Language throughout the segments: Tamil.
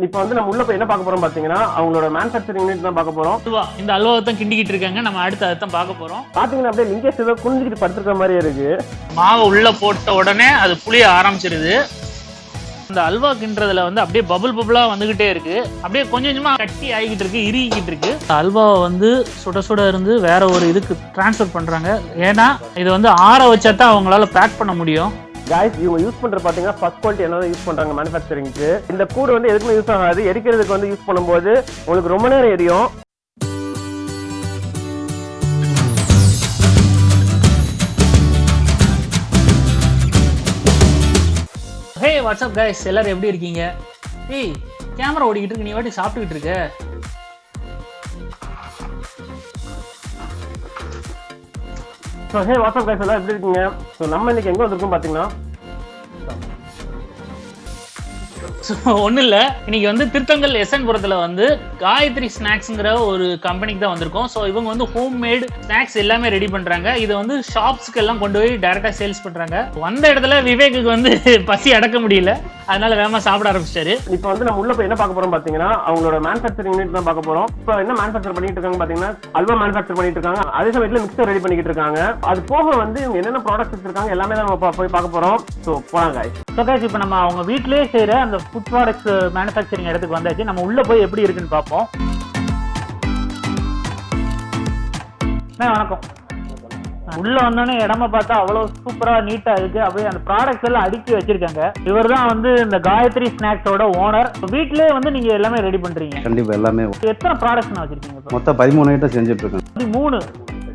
இப்போ வந்து நம்ம உள்ள போய் என்ன பார்க்க போறோம் பாத்தீங்கன்னா அவங்களோட மேனுஃபேக்சரிங் யூனிட் தான் பார்க்க போறோம். இந்த அல்வாவை தான் கிண்டிக்கிட்டு இருக்காங்க. நம்ம அடுத்து அதை தான் பார்க்க போறோம். பாத்தீங்கன்னா அப்படியே லிங்கேஷ் ஏதோ குனிஞ்சிட்டு படுத்துக்கிற மாதிரியே இருக்கு. மாவை உள்ள போட்ட உடனே அது புளிய ஆரம்பிச்சிருது. இந்த அல்வா கிண்டுறதுல வந்து அப்படியே பபுள் பபுளா வந்துகிட்டே இருக்கு. அப்படியே கொஞ்சம் கொஞ்சமா கட்டி ஆகிக்கிட்டு இருக்கு, இறுகிக்கிட்டு இருக்கு. அல்வாவை வந்து சுட சுட இருந்து வேற ஒரு இதுக்கு டிரான்ஸ்ஃபர் பண்றாங்க. ஏன்னா இது வந்து ஆற வச்சா தான் அவங்களால பேக் பண்ண முடியும். காய்ஸ் இவங்க யூஸ் பண்ற பாத்தீங்கன்னா ஃபர்ஸ்ட் குவாலிட்டி என்ன யூஸ் பண்றாங்க மேனுஃபேக்சரிங்க்கு. இந்த கூடு வந்து எதுக்குமே யூஸ் ஆகாது, எரிக்கிறதுக்கு வந்து யூஸ் பண்ணும்போது உங்களுக்கு ரொம்ப நேரம் எரியும். ஹே வாட்ஸ்அப் கைஸ், எல்லாரும் எப்படி இருக்கீங்க? ஏய், கேமரா ஓடிக்கிட்டு இருக்கு, நீ வாட்டி சாப்பிட்டுக்கிட்டு இருக்க. ஸோ ஹே வாட்ஸ்அப் கைஸ், எல்லாம் எப்படி இருக்கீங்க? ஸோ நம்ம இன்னைக்கு எங்கே வந்திருக்கோம் பார்த்தீங்கன்னா ஒன்றும் இல்லை, இன்னைக்கு வந்து திருத்தங்கல் எஸ்என்புரத்தில் வந்து காயத்ரி ஸ்நாக்ஸுங்கிற ஒரு கம்பெனிக்கு தான் வந்திருக்கோம். ஸோ இவங்க வந்து ஹோம் மேட் ஸ்நாக்ஸ் எல்லாமே ரெடி பண்ணுறாங்க. இதை வந்து ஷாப்ஸ்க்கு எல்லாம் கொண்டு போய் டைரெக்டாக சேல்ஸ் பண்ணுறாங்க. வந்த இடத்துல விவேக்கு வந்து பசி அடக்க முடியல, அதனால வேகமாக சாப்பிட ஆரம்பிச்சிட்டாரு. இப்போ வந்து நம்ம உள்ள போய் என்ன பார்க்க போறோம் பார்த்தீங்கன்னா அவங்களோட மேனுஃபேக்சரிங் யூனிட் தான் பார்க்க போறோம். இப்போ என்ன மேனுஃபேக்சர் பண்ணிட்டு இருக்காங்க பார்த்தீங்கன்னா அல்வா மேனுஃபேக்சர் பண்ணிட்டு இருக்காங்க. அதே சமயத்தில் மிக்சர் ரெடி பண்ணிட்டு இருக்காங்க. அது போக வந்து இவங்க என்னென்ன ப்ராடக்ட்ஸ் வச்சிருக்காங்க எல்லாமே தான் நம்ம போய் பார்க்க போறோம். ஸோ போலாம் காய்ஸ். ஸோ காய்ஸ், இப்போ நம்ம அவங்க வீட்டிலேயே செய்கிற அந்த ஃபுட் ப்ராடக்ட்ஸ் மேனுஃபேக்சரிங் இடத்துக்கு வந்தாச்சு. நம்ம உள்ள போய் எப்படி இருக்குன்னு பார்ப்போம். வணக்கம். உள்ள வந்தோடனே இடமா பார்த்தா அவ்வளவு சூப்பரா நீட்டா இருக்கு. அப்படியே அந்த ப்ராடக்ட்ஸ் எல்லாம் அடுக்கி வச்சிருக்காங்க. இவர் தான் வந்து இந்த காயத்ரி ஸ்நாக்ஸோட ஓனர். வீட்லயே வந்து நீங்க எல்லாமே ரெடி பண்றீங்க? கண்டிப்பா, எல்லாமே. எத்தனை ப்ராடக்ட்ஸ் வச்சிருக்கீங்க? மொத்தம் 13 ஐட்டம் செஞ்சுட்டு இருக்கேன்.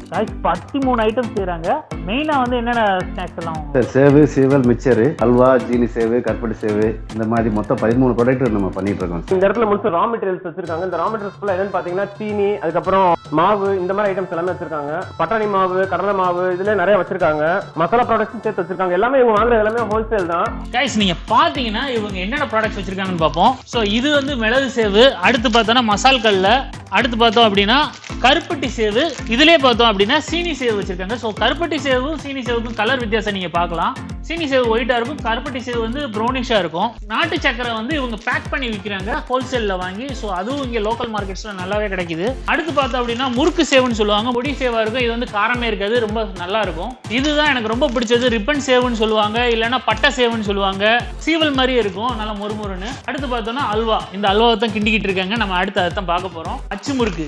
13 ஐட்டம் செய்யறாங்க. மெயினா வந்து என்னென்ன ஸ்நாக்ஸ் எல்லாம்? சேவு, சீவல், மிக்சரு, அல்வா, ஜீனி சேவு, கருப்பட்டி சேவு, இந்த மாதிரி மொத்தம் 13 ப்ராடக்ட் நம்ம பண்ணிட்டு இருக்கோம். இந்த இடத்துல முழுசு ரா மெட்டீரியல்ஸ் வச்சிருக்காங்க. இந்த ரா மெட்டீரியல்ஸ் ஃபுல்லா என்னன்னு பாத்தீங்கன்னா சீனி, அதுக்கப்புறம் மாவு, இந்த மாதிரி ஐட்டம்ஸ் எல்லாமே வச்சிருக்காங்க. பட்டாணி மாவு, கடலை மாவு, இதுல நிறைய வச்சிருக்காங்க. மசாலா ப்ராடக்ட்ஸும் சேர்த்து வச்சிருக்காங்க. எல்லாமே இவங்க வாங்குற எல்லாமே ஹோல்சேல் தான். கைஸ், நீங்க பாத்தீங்கன்னா இவங்க என்னென்ன ப்ராடக்ட்ஸ் வச்சிருக்காங்கன்னு பார்ப்போம். ஸோ இது வந்து மிளகு சேவு, அடுத்து பார்த்தோம்னா மசால் கல்ல, அடுத்து பார்த்தோம் அப்படின்னா கருப்பட்டி சேவு, இதுலயே பார்த்தோம் அப்படின்னா சீனி சேவு வச்சிருக்காங்க. ஸோ கருப்பட்டி சேவும் சீனி சேவுக்கும் கலர் வித்தியாசம் நீங்க பார்க்கலாம். சீனி சேவு ஒயிட்டா இருக்கும், கருப்பட்டி சேவு வந்து ப்ரௌனிஷா இருக்கும். நாட்டு சக்கரை வந்து இவங்க பேக் பண்ணி விற்கிறாங்க ஹோல்சேல்ல வாங்கி. ஸோ அதுவும் இங்க லோக்கல் மார்க்கெட்ஸ்ல நல்லாவே கிடைக்குது. அடுத்து பார்த்தோம் அப்படின்னா முறுக்கு சேவுன்னு சொல்லுவாங்க. பொடி சேவா இருக்கும். இது வந்து காரமே இருக்காது, ரொம்ப நல்லா இருக்கும். இதுதான் எனக்கு ரொம்ப பிடிச்சது. ரிப்பன் சேவுன்னு சொல்லுவாங்க, இல்லைன்னா பட்டை சேவுன்னு சொல்லுவாங்க. சீவல் மாதிரி இருக்கும், நல்லா மொறுமொறுன்னு. அடுத்து பார்த்தோம்னா அல்வா. இந்த அல்வாவை தான் கிண்டிக்கிட்டு இருக்காங்க. நம்ம அடுத்து அதை தான் பார்க்க போறோம். அச்சு முறுக்கு,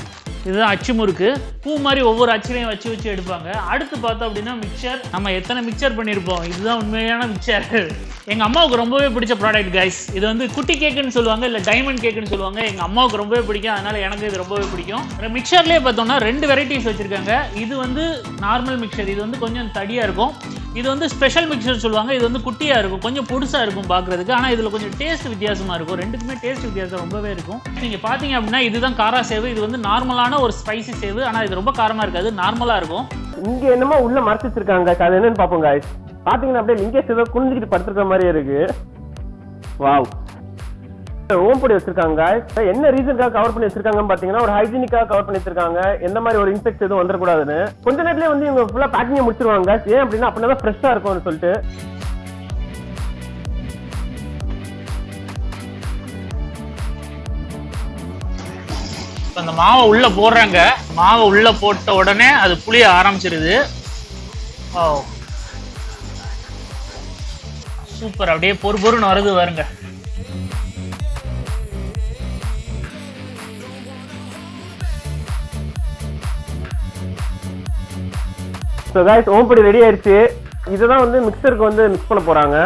இதுதான் அச்சு முறுக்கு. பூ மாதிரி ஒவ்வொரு அச்சுலையும் வச்சு வச்சு எடுப்பாங்க. அடுத்து பார்த்தோம் அப்படின்னா மிக்சர். நம்ம எத்தனை மிக்சர் பண்ணியிருப்போம், இதுதான் உண்மையான மிக்சர். எங்க அம்மாவுக்கு ரொம்பவே பிடிச்ச ப்ராடக்ட் கைஸ். இது வந்து குட்டி கேக்குன்னு சொல்லுவாங்க, இல்ல டைமண்ட் கேக்குன்னு சொல்லுவாங்க. எங்க அம்மாவுக்கு ரொம்பவே பிடிக்கும், அதனால எனக்கு இது ரொம்பவே பிடிக்கும். மிக்சர்லயே பார்த்தோம்னா 2 வெரைட்டிஸ் வச்சிருக்காங்க. இது வந்து நார்மல் மிக்சர், இது வந்து கொஞ்சம் தடியா இருக்கும். இது வந்து ஸ்பெஷல் மிக்சர் சொல்லுவாங்க. இது வந்து குட்டியா இருக்கும், கொஞ்சம் பொடுசா இருக்கும் பாக்குறதுக்கு. ஆனா இதுல கொஞ்சம் டேஸ்ட் வித்தியாசமா இருக்கும். ரெண்டுக்குமே டேஸ்ட் வித்தியாசம் ரொம்பவே இருக்கும். நீங்க பாத்தீங்க அப்படின்னா இதுதான் காரா சேவு. இது வந்து நார்மலான ஒரு ஸ்பைசி சேவு, ஆனா இது ரொம்ப காரமா இருக்காது, நார்மலா இருக்கும். இங்க என்னமோ உள்ள மறைச்சு வச்சிருக்காங்க, அது என்னன்னு பாப்போம் guys. பாத்தீங்கன்னா அப்படியே லிங்கேஷ் ஏதோ குனிஞ்சிட்டு படுத்துக்கிற மாதிரியே இருக்கு. வாவ், ஓம்பொடி வச்சிருக்காங்க. என்ன ரீசனுக்காக கவர் பண்ணி வச்சிருக்காங்கன்னு பாத்தீங்கன்னா ஒரு ஹைஜீனிக்காக கவர் பண்ணி வச்சிருக்காங்க. எந்த மாதிரி ஒரு இன்செக்ட் எதுவும் வந்துடக்கூடாதுன்னு. கொஞ்ச நேரத்திலேயே வந்து இவங்க ஃபுல்லா பேக்கிங் முடிச்சிருவாங்க. ஏன் அப்படின்னா அப்படின்னா ஃப்ரெஷ்ஷா இருக்கும்னு சொல்லிட்டு. அந்த மாவை உள்ள போடுறாங்க. மாவை உள்ள போட்ட உடனே அது புளிய ஆரம்பிச்சிருது. சூப்பர், அப்படியே பொறுன்னு வருது வருங்க. ஸோ கைஸ், ஓம்பொடி ரெடி ஆயிடுச்சு. இதுதான் வந்து மிக்சருக்கு வந்து மிக்ஸ் பண்ண போறாங்க.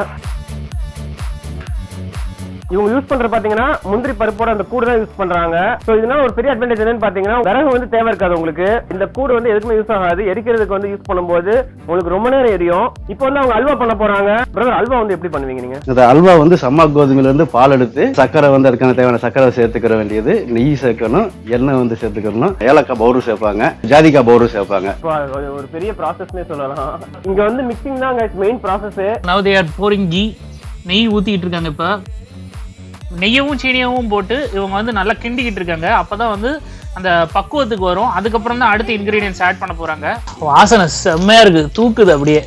இவங்க யூஸ் பண்ற பாத்தீங்கன்னா முந்திரி பருப்போட அந்த கூடு தான் யூஸ் பண்றாங்க. சோ இதனால ஒரு பெரிய அட்வான்டேஜ் என்னன்னு பாத்தீங்கன்னா விறகு வந்து தேவை இருக்காது உங்களுக்கு. இந்த கூடு வந்து எதுக்குமே யூஸ் ஆகாது, எரிக்கிறதுக்கு வந்து யூஸ் பண்ணும்போது உங்களுக்கு ரொம்ப நேரம் எரியும். இப்போ வந்து அவங்க அல்வா பண்ண போறாங்க. பிரதர், அல்வா வந்து எப்படி பண்ணுவீங்க நீங்க? இந்த அல்வா வந்து சம்மா கோதுமையில இருந்து பால் எடுத்து சக்கரை வந்து அதுக்கான தேவையான சக்கரை சேர்த்துக்கிற வேண்டியது, நெய் சேர்க்கணும், எண்ணெய் வந்து சேர்த்துக்கணும், ஏலக்காய் பவுடர் சேர்ப்பாங்க, ஜாதிக்காய் பவுடர் சேர்ப்பாங்க. ஒரு பெரிய ப்ராசஸ்னே சொல்லலாம். இங்க வந்து மிக்சிங் தான் main process. Now they are pouring ghee. நெய் ஊத்திட்டு இருக்காங்க. இப்ப நெய்யவும் சீனியவும் போட்டு இவங்க வந்து நல்லா கிண்டிக்கிட்டு இருக்காங்க. அப்பதான் வந்து அந்த பக்குவத்துக்கு வரும். அதுக்கப்புறம் தான் அடுத்த இன்கிரீடியன்ஸ் ஆட் பண்ண போறாங்க. வாசனை செம்மையா இருக்கு, தூக்குது அப்படியே.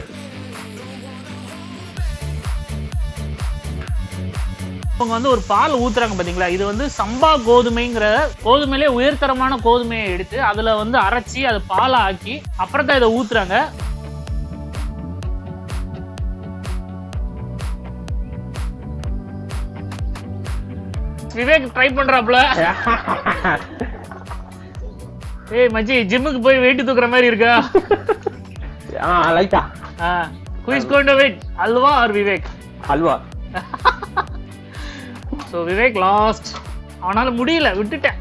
அவங்க வந்து ஒரு பால் ஊத்துறாங்க பாத்தீங்களா, இது வந்து சம்பா கோதுமைங்கிற கோதுமையிலே உயர்தரமான கோதுமையை எடுத்து அதுல வந்து அரைச்சி அதை பாலை ஆக்கி அப்புறம் தான் இதை ஊத்துறாங்க. விவேக் ட்ரை பண்றாப்ல. ஏய் மச்சி, ஜிம்முக்கு போய் வெயிட் தூக்குற மாதிரி இருக்கா? லைட்டா. Who is going to win? Halwa or Vivek? Halwa. So Vivek last. அவனால முடியல, விட்டுட்டேன்.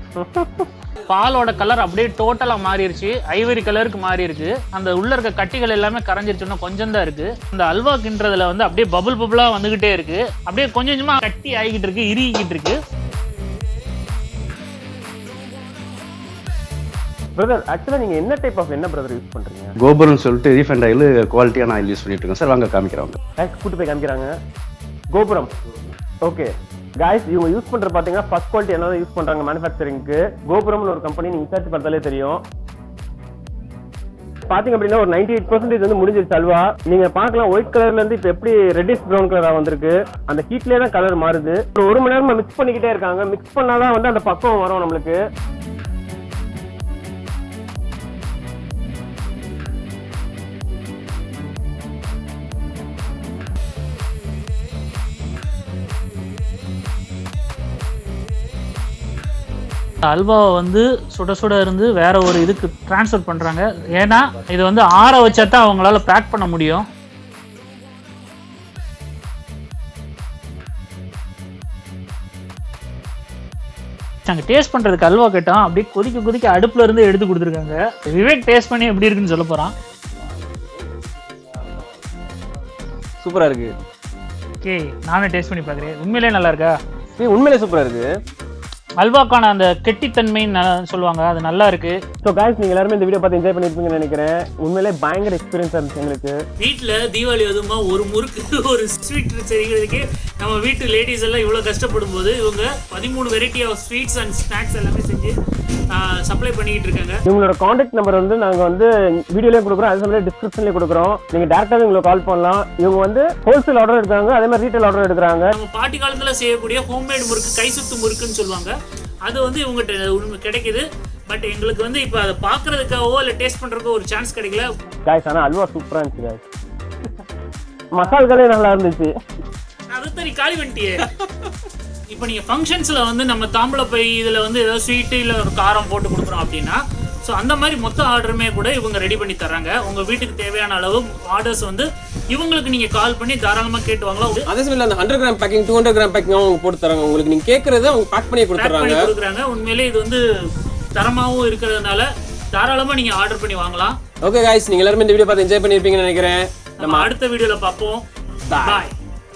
பாலோட கலர் அப்படியே டோட்டலா மாறிடுச்சு, ஐவரி கலருக்கு மாறி இருக்கு. அந்த உள்ள இருக்க கட்டிகள் எல்லாமே கரைஞ்சிருச்சுன்னா கொஞ்சம் தான் இருக்கு. இந்த அல்வா கின்றதுல வந்து அப்படியே பபுள் பபுளா வந்துகிட்டே இருக்கு, அப்படியே கொஞ்சம் கொஞ்சமா கட்டி ஆகிக்கிட்டு இருக்கு, இறுகிக்கிட்டு இருக்கு. பிரதர், ஆக்சுவலா நீங்க என்ன டைப் ஆஃப் என்ன பிரதர் யூஸ் பண்றீங்க? கோபுரம் சொல்லிட்டு ரீஃபண்ட் ஆயில் குவாலிட்டியான ஆயில் யூஸ் பண்ணிட்டு இருக்கோம் சார். வாங்க காமிக்கிறவங்க கூட்டு போய் காமிக்கிறாங்க. கோபுரம். ஓகே காய்ஸ், இவங்க யூஸ் பண்ற பாத்தீங்கன்னா ஃபர்ஸ்ட் குவாலிட்டி என்ன யூஸ் பண்றாங்க மேனுஃபேக்சரிங்க்கு. கோபுரம்னு ஒரு கம்பெனி, நீங்க சர்ச் பார்த்தாலே தெரியும். பாத்தீங்க அப்படின்னா ஒரு 98% வந்து முடிஞ்சிருச்சு அல்வா. நீங்க பாக்கலாம் ஒயிட் கலர்ல இருந்து இப்ப எப்படி ரெட்டிஷ் ப்ரௌன் கலரா வந்திருக்கு. அந்த ஹீட்லயே தான் கலர் மாறுது. ஒரு மணி நேரமா மிக்ஸ் பண்ணிக்கிட்டே இருக்காங்க. மிக்ஸ் பண்ணாதான் வந்து அந்த பக்குவம் வரும் நம்மளுக்கு. அல்வாவை வந்து சுட சுட இருந்து வேற ஒரு இதுக்கு டிரான்ஸ்ஃபர் பண்றாங்க. ஏன்னா இது வந்து ஆற வச்சா தான் அவங்களால பேக் பண்ண முடியும். நாங்க டேஸ்ட் பண்றதுக்கு அல்வா கேட்டோம், அப்படியே கொதிக்க கொதிக்க அடுப்புல இருந்து எடுத்து கொடுத்துருக்காங்க. விவேக் டேஸ்ட் பண்ணி எப்படி இருக்குன்னு சொல்ல போறான். சூப்பரா இருக்கு. ஓகே, நானே டேஸ்ட் பண்ணி பாக்குறேன். உண்மையிலே நல்லா இருக்கா? உண்மையிலே சூப்பரா இருக்கு. அல்வாக்கான அந்த கெட்டித்தன்மைன்னு சொல்லுவாங்க, அது நல்லா இருக்கு. ஸோ காய்ஸ், நீங்க எல்லாருமே இந்த வீடியோ பார்த்து என்ஜாய் பண்ணிருப்பீங்கன்னு நினைக்கிறேன். உண்மையிலே பயங்கர எக்ஸ்பீரியன்ஸா இருந்துச்சு எங்களுக்கு. வீட்டுல தீபாவளி அதுமா ஒரு முறுக்கு ஒரு ஸ்வீட் செய்கிறதுக்கு நம்ம வீட்டு லேடிஸ் எல்லாம் இவ்வளவு கஷ்டப்படும் போது இவங்க 13 variety of sweets and snacks எல்லாமே செஞ்சு சப்ளை பண்ணிக்கிட்டு இருக்காங்க. இவங்களோட கான்டாக்ட் நம்பர் வந்து நாங்க வந்து வீடியோலயே கொடுக்குறோம், அதே மாதிரி டிஸ்கிரிப்ஷன்லயே கொடுக்குறோம். நீங்க டேரக்டாவே உங்களுக்கு கால் பண்ணலாம். இவங்க வந்து ஹோல்சேல் ஆர்டர் எடுக்கிறாங்க, அதே மாதிரி ரீட்டைல் ஆர்டர் எடுக்கிறாங்க. நம்ம பாட்டி காலத்துல செய்யக்கூடிய ஹோம்மேட் முறுக்கு, கை சுத்து முறுக்குன்னு சொல்லுவாங்க, அது வந்து இவங்ககிட்ட கிடைக்குது. பட் எங்களுக்கு வந்து இப்போ அதை பார்க்கறதுக்காகவோ இல்லை டேஸ்ட் பண்றதுக்கோ ஒரு சான்ஸ் கிடைக்கல. காய்ஸ், ஆனால் அல்வா சூப்பரா இருந்துச்சு காய்ஸ். மசால்களே நல்லா இருந்துச்சு. அதை நீ காலி பண்ணிட்டியே. இப்போ நீங்க ஃபங்க்ஷன்ஸ்ல வந்து நம்ம தாம்பளை பை இதுல வந்து ஏதாவது ஸ்வீட்டு இல்லை ஒரு காரம் போட்டு கொடுக்குறோம் அப்படின்னா, ஸோ அந்த மாதிரி மொத்த ஆர்டருமே கூட இவங்க ரெடி பண்ணி தர்றாங்க. உங்க வீட்டுக்கு தேவையான அளவு ஆர்டர்ஸ் வந்து இவங்களுக்கு நீங்க கால் பண்ணி தாராளமா கேட்டு வாங்கலாம். அதே சமயம் அந்த 100 கிராம் பேக்கிங் 200 கிராம் பேக்கிங் அவங்க போட்டு தராங்க. உங்களுக்கு நீங்க கேட்கறத அவங்க பேக் பண்ணி கொடுக்குறாங்க. உண்மையிலே இது வந்து தரமாகவும் இருக்கிறதுனால தாராளமா நீங்க ஆர்டர் பண்ணி வாங்கலாம். ஓகே गाइस, நீங்க எல்லாரும் இந்த வீடியோ பார்த்து என்ஜாய் பண்ணிருப்பீங்கன்னு நினைக்கிறேன். நம்ம அடுத்த வீடியோல பார்ப்போம். பாய்.